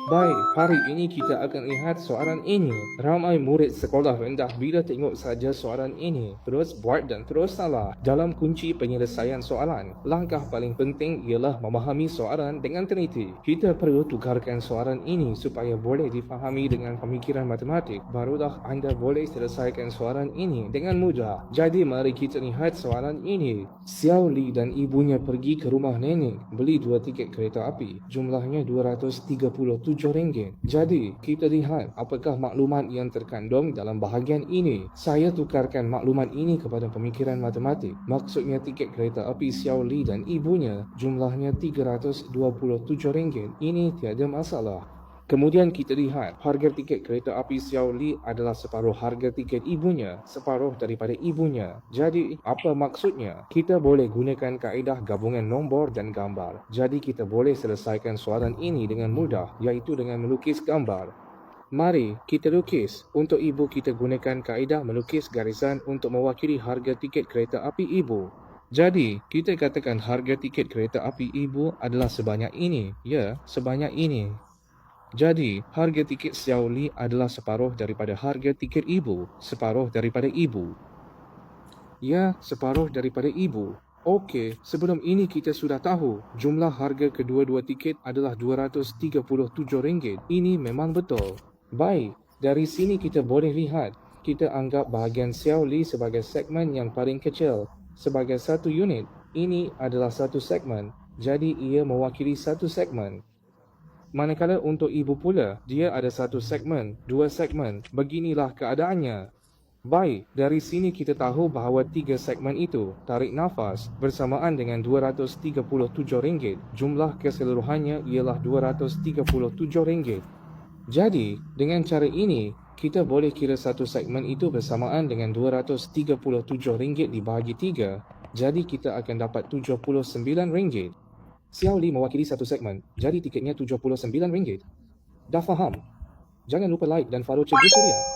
Baik, hari ini kita akan lihat soalan ini. Ramai murid sekolah rendah bila tengok saja soalan ini, terus buat dan terus salah dalam kunci penyelesaian soalan. Langkah paling penting ialah memahami soalan dengan teliti. Kita perlu tukarkan soalan ini supaya boleh difahami dengan pemikiran matematik. Barulah anda boleh selesaikan soalan ini dengan mudah. Jadi mari kita lihat soalan ini. Xiao Li dan ibunya pergi ke rumah nenek beli 2 tiket kereta api. Jumlahnya RM237. Jadi, kita lihat apakah maklumat yang terkandung dalam bahagian ini. Saya tukarkan maklumat ini kepada pemikiran matematik. Maksudnya tiket kereta api Xiao Li dan ibunya jumlahnya RM327. Ini tiada masalah. Kemudian kita lihat harga tiket kereta api Xiao Li adalah separuh harga tiket ibunya, separuh daripada ibunya. Jadi, apa maksudnya? Kita boleh gunakan kaedah gabungan nombor dan gambar. Jadi, kita boleh selesaikan soalan ini dengan mudah, iaitu dengan melukis gambar. Mari kita lukis. Untuk ibu kita gunakan kaedah melukis garisan untuk mewakili harga tiket kereta api ibu. Jadi, kita katakan harga tiket kereta api ibu adalah sebanyak ini. Ya, sebanyak ini. Jadi, harga tiket Xiao Li adalah separuh daripada harga tiket ibu. Separuh daripada ibu. Ya, separuh daripada ibu. Okey, sebelum ini kita sudah tahu jumlah harga kedua-dua tiket adalah RM237. Ini memang betul. Baik, dari sini kita boleh lihat. Kita anggap bahagian Xiao Li sebagai segmen yang paling kecil. Sebagai satu unit, ini adalah satu segmen. Jadi, ia mewakili satu segmen. Manakala untuk ibu pula, dia ada satu segmen, dua segmen. Beginilah keadaannya. Baik, dari sini kita tahu bahawa 3 segmen itu, tarik nafas, bersamaan dengan RM237. Jumlah keseluruhannya ialah RM237. Jadi, dengan cara ini, kita boleh kira satu segmen itu bersamaan dengan RM237 dibahagi 3. Jadi, kita akan dapat RM79. Xiao Li mewakili satu segmen, jadi tiketnya RM79. Dah faham? Jangan lupa like dan follow Cikgu Suria.